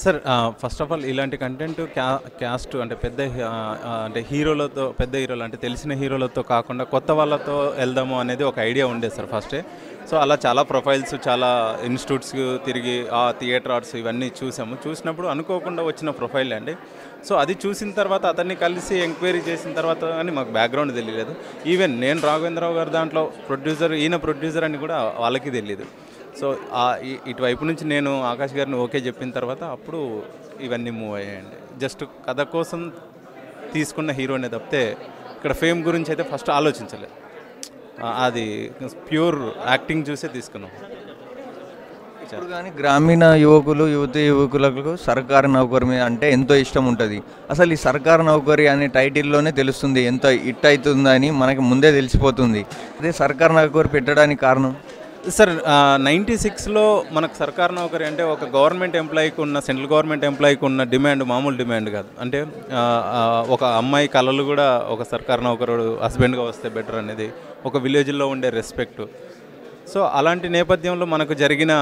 Sir first of all ఇలాంటి content caste అంటే అంటే హీరోలతో పెద్ద హీరోలు అంటే తెలిసిన హీరోలతో కాకుండా కొత్త వాళ్ళతో వెళ్దాము అనేది ఒక ఐడియా ఉండేది సార్ ఫస్టే. సో అలా చాలా ప్రొఫైల్స్ చాలా ఇన్స్టిట్యూట్స్ తిరిగి ఆ థియేటర్ ఆర్ట్స్ ఇవన్నీ చూసినప్పుడు అనుకోకుండా వచ్చిన ప్రొఫైల్ అండి. సో అది చూసిన తర్వాత అతన్ని కలిసి ఎంక్వైరీ చేసిన తర్వాత కానీ మాకు బ్యాక్గ్రౌండ్ తెలియలేదు. ఈవెన్ నేను రాఘవేంద్రరావు గారు దాంట్లో ఈయన ప్రొడ్యూసర్ అని కూడా వాళ్ళకి తెలియదు. సో ఇటువైపు నుంచి నేను ఆకాష్ గారిని ఓకే చెప్పిన తర్వాత అప్పుడు ఇవన్నీ మూవ్ అయ్యాయండి. జస్ట్ కథ కోసం తీసుకున్న హీరోనే తప్పితే ఇక్కడ ఫేమ్ గురించి అయితే ఫస్ట్ ఆలోచించలేదు. అది ప్యూర్ యాక్టింగ్ చూసే తీసుకున్నాం. ఇప్పుడు కానీ గ్రామీణ యువకులకు సర్కారు నౌకరి మీద అంటే ఎంతో ఇష్టం ఉంటుంది. అసలు ఈ సర్కారు నౌకరి అనే టైటిల్లోనే తెలుస్తుంది ఎంత హిట్ అవుతుందని మనకి ముందే తెలిసిపోతుంది. అదే సర్కారు నౌకరి పెట్టడానికి కారణం సార్ 96లో మనకు సర్కారు నౌకరి అంటే ఒక గవర్నమెంట్ ఎంప్లాయీకి ఉన్న సెంట్రల్ గవర్నమెంట్ ఎంప్లాయీకి ఉన్న డిమాండ్ మామూలు డిమాండ్ కాదు. అంటే ఒక అమ్మాయి కళలు కూడా ఒక సర్కారు నౌకరుడు హస్బెండ్గా వస్తే బెటర్ అనేది ఒక విలేజ్లో ఉండే రెస్పెక్ట్. సో అలాంటి నేపథ్యంలో మనకు జరిగిన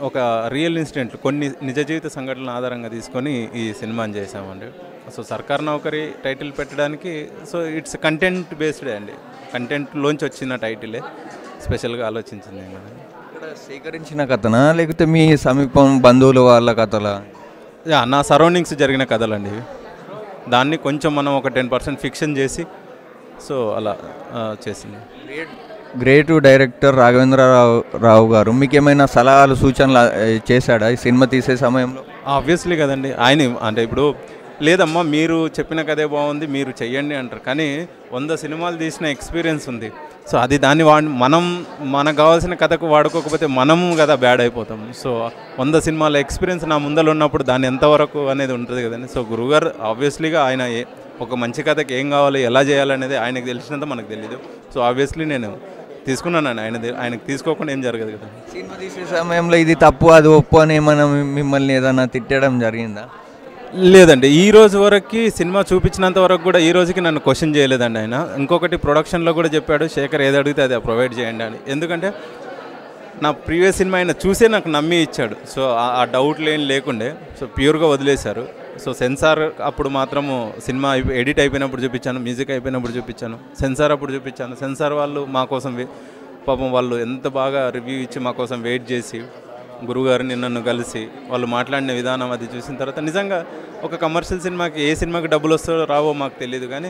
ఒక రియల్ ఇన్సిడెంట్ కొన్ని నిజ జీవిత సంఘటనల ఆధారంగా తీసుకొని ఈ సినిమాని చేసామండి. సో సర్కారు నౌకరి టైటిల్ పెట్టడానికి సో ఇట్స్ కంటెంట్ బేస్డే అండి. కంటెంట్లోంచి వచ్చిన టైటిలే స్పెషల్గా ఆలోచించింది. ఇక్కడ సేకరించిన కథనా లేకపోతే మీ సమీపం బంధువుల వాళ్ళ కథలా? నా సరౌండింగ్స్ జరిగిన కథలండి. దాన్ని కొంచెం మనం ఒక 10% ఫిక్షన్ చేసి సో అలా చేసింది. గ్రేట్ డైరెక్టర్ రాఘవేంద్రరావు గారు మీకు ఏమైనా సలహాలు సూచనలు చేశాడా ఈ సినిమా తీసే సమయంలో? ఆబ్వియస్లీ కదండి. ఆయన అంటే ఇప్పుడు లేదమ్మా మీరు చెప్పిన కథే బాగుంది మీరు చెయ్యండి అంటారు, కానీ 100 సినిమాలు తీసిన ఎక్స్పీరియన్స్ ఉంది. సో అది దాన్ని మనం మనకు కావాల్సిన కథకు వాడుకోకపోతే మనము కదా బ్యాడ్ అయిపోతాం. సో 100 సినిమాల ఎక్స్పీరియన్స్ నా ముందర ఉన్నప్పుడు దాన్ని ఎంతవరకు అనేది ఉంటుంది కదండి. సో గురువుగారు ఆబ్వియస్లీగా ఆయన ఒక మంచి కథకి ఏం కావాలి ఎలా చేయాలనేది ఆయనకు తెలిసినంత మనకు తెలియదు. సో ఆబ్వియస్లీ నేను తీసుకున్నాను. ఆయనకు తీసుకోకుండా ఏం జరగదు కదా. సినిమా తీసే సమయంలో ఇది తప్పు అది ఒప్పు అని మనం మిమ్మల్ని ఏదైనా తిట్టడం జరిగిందా? లేదండి, ఈ రోజు వరకు సినిమా చూపించినంత వరకు కూడా ఈ రోజుకి నన్ను క్వశ్చన్ చేయలేదండి ఆయన. ఇంకొకటి ప్రొడక్షన్లో కూడా చెప్పాడు, శేఖర్ ఏది అడిగితే అది ప్రొవైడ్ చేయండి అని. ఎందుకంటే నా ప్రీవియస్ సినిమా ఆయన చూసే నాకు నమ్మి ఇచ్చాడు. సో ఆ డౌట్లు ఏం లేకుండే సో ప్యూర్గా వదిలేశారు. సో సెన్సార్ అప్పుడు మాత్రము సినిమా ఎడిట్ అయిపోయినప్పుడు చూపించాను, మ్యూజిక్ అయిపోయినప్పుడు చూపించాను, సెన్సార్ అప్పుడు చూపించాను. సెన్సార్ వాళ్ళు మా కోసం పాపం వాళ్ళు ఎంత బాగా రివ్యూ ఇచ్చి మా కోసం వెయిట్ చేసి గురువుగారిని నన్ను కలిసి వాళ్ళు మాట్లాడిన విధానం అది చూసిన తర్వాత నిజంగా ఒక కమర్షియల్ సినిమాకి ఏ సినిమాకి డబ్బులు వస్తారో రావో మాకు తెలియదు, కానీ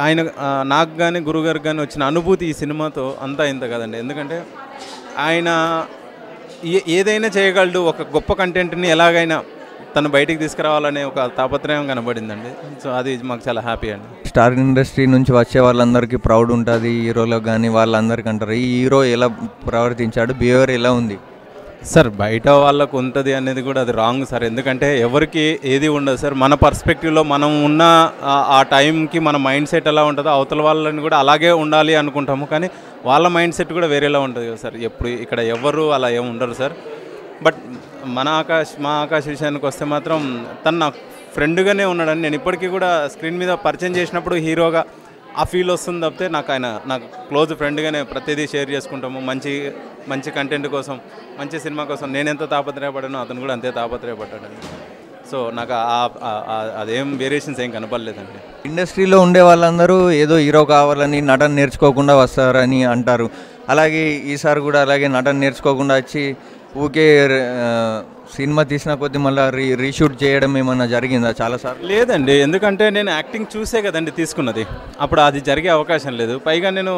ఆయన నాకు కానీ గురువుగారికి కానీ వచ్చిన అనుభూతి ఈ సినిమాతో అంతా ఇంత కదండి. ఎందుకంటే ఆయన ఏదైనా చేయగలడు, ఒక గొప్ప కంటెంట్ని ఎలాగైనా తను బయటికి తీసుకురావాలనే ఒక తాపత్రయం కనబడిందండి. సో అది మాకు చాలా హ్యాపీ అండి. స్టార్ ఇండస్ట్రీ నుంచి వచ్చే వాళ్ళందరికీ ప్రౌడ్ ఉంటుంది హీరోలకు కానీ వాళ్ళందరికీ అంటారు ఈ హీరో ఎలా ప్రవర్తించాడు, బిహేవియర్ ఎలా ఉంది సార్. బయట వాళ్ళకు ఉంటుంది అనేది కూడా అది రాంగ్ సార్. ఎందుకంటే ఎవరికి ఏది ఉండదు సార్. మన పర్స్పెక్టివ్లో మనం ఉన్న ఆ టైంకి మన మైండ్ సెట్ ఎలా ఉంటుందో అవతల వాళ్ళని కూడా అలాగే ఉండాలి అనుకుంటాము, కానీ వాళ్ళ మైండ్ సెట్ కూడా వేరేలా ఉంటుంది కదా సార్. ఎప్పుడు ఇక్కడ ఎవరు అలా ఏమి ఉండరు సార్. బట్ మా ఆకాష్ విషయానికి వస్తే మాత్రం తను నా ఫ్రెండ్గానే ఉన్నాడని నేను ఇప్పటికీ కూడా స్క్రీన్ మీద పరిచయం చేసినప్పుడు హీరోగా ఆ ఫీల్ వస్తుంది తప్పితే నాకు క్లోజ్ ఫ్రెండ్గానే ప్రతిదీ షేర్ చేసుకుంటాము. మంచి కంటెంట్ కోసం, మంచి సినిమా కోసం నేను ఎంత తాపత్రయపడ్డానో అతను కూడా అంతే తాపత్రయపడ్డాడండి. సో నాకు అదేం వేరియేషన్స్ ఏం కనపడలేదండి. ఇండస్ట్రీలో ఉండే వాళ్ళందరూ ఏదో హీరో కావాలని నటన నేర్చుకోకుండా వస్తారని అంటారు. అలాగే ఈసారి కూడా అలాగే నటన నేర్చుకోకుండా వచ్చి ఊకే సినిమా తీసిన కొద్ది మళ్ళీ రీషూట్ చేయడం ఏమన్నా జరిగిందా చాలాసార్లు? లేదండి, ఎందుకంటే నేను యాక్టింగ్ చూసే కదండి తీసుకున్నది. అప్పుడు అది జరిగే అవకాశం లేదు. పైగా నేను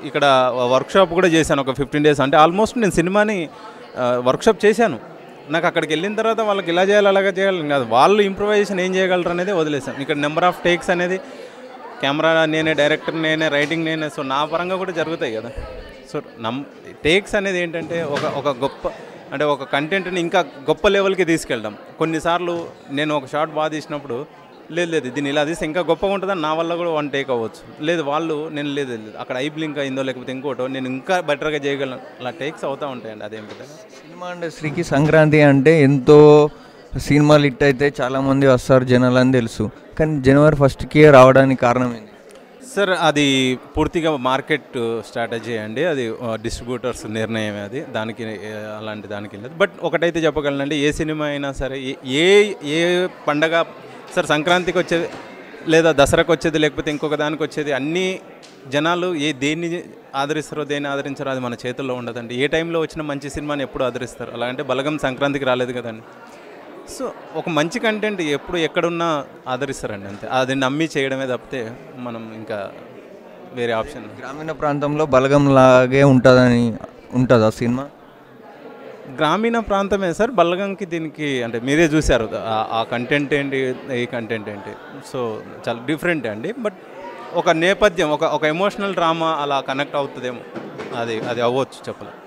ఇక్కడ వర్క్షాప్ కూడా చేశాను ఒక 15 days. అంటే ఆల్మోస్ట్ నేను సినిమాని వర్క్షాప్ చేశాను. నాకు అక్కడికి వెళ్ళిన తర్వాత వాళ్ళకి ఇలా చేయాలి అలాగా చేయాలని కాదు, వాళ్ళు ఇంప్రూవైజేషన్ ఏం చేయగలరు అనేది వదిలేసాను. ఇక్కడ నెంబర్ ఆఫ్ టేక్స్ అనేది కెమెరా నేనే, డైరెక్టర్ నేనే, రైటింగ్ నేనే. సో నా పరంగా కూడా జరుగుతాయి కదా. సో టేక్స్ అనేది ఏంటంటే ఒక గొప్ప అంటే ఒక కంటెంట్ని ఇంకా గొప్ప లెవెల్కి తీసుకెళ్ళడం. కొన్నిసార్లు నేను ఒక షాట్ బాగా తీసినప్పుడు లేదు దీన్ని ఇలా తీస్తే ఇంకా గొప్పగా ఉంటుందని నా వల్ల కూడా 1 take అవ్వచ్చు. లేదు వాళ్ళు నేను లేదు అక్కడ ఐ బ్లింక్ అయిందో లేకపోతే ఇంకోటో నేను ఇంకా బెటర్గా చేయగలను, అలా టేక్స్ అవుతూ ఉంటాయండి. అదేం పెద్దగా సినిమా ఇండస్ట్రీకి సంక్రాంతి అంటే ఎంతో సినిమాలు హిట్ అయితే చాలామంది వస్తారు జనాలు అని తెలుసు, కానీ January 1st రావడానికి కారణం ఏంటి? సార్ అది పూర్తిగా మార్కెట్ స్ట్రాటజీ అండి. అది డిస్ట్రిబ్యూటర్స్ నిర్ణయమే అది. దానికి అలాంటి దానికి లేదు. బట్ ఒకటైతే చెప్పగలనండి, ఏ సినిమా అయినా సరే ఏ ఏ పండగ సార్ సంక్రాంతికి వచ్చేది లేదా దసరాకు వచ్చేది లేకపోతే ఇంకొక దానికి వచ్చేది అన్నీ జనాలు దేన్ని ఆదరిస్తారో దేన్ని ఆదరించారో అది మన చేతుల్లో ఉండదండి. ఏ టైంలో వచ్చిన మంచి సినిమాని ఎప్పుడు ఆదరిస్తారు. అలాగంటే బలగం సంక్రాంతికి రాలేదు కదండి. సో ఒక మంచి కంటెంట్ ఎప్పుడు ఎక్కడున్నా ఆదరిస్తారండి, అంతే. అది నమ్మి చేయడమే తప్పితే మనం ఇంకా వేరే ఆప్షన్. గ్రామీణ ప్రాంతంలో బలగం లాగే ఉంటుందా సినిమా? గ్రామీణ ప్రాంతమే సార్ బలగంకి దీనికి, అంటే మీరే చూశారు ఆ కంటెంట్ ఏంటి, ఈ కంటెంట్ ఏంటి. సో చాలా డిఫరెంట్ అండి. బట్ ఒక నేపథ్యం, ఒక ఎమోషనల్ డ్రామా అలా కనెక్ట్ అవుతుందేమో, అది అవ్వచ్చు చెప్పలేదు.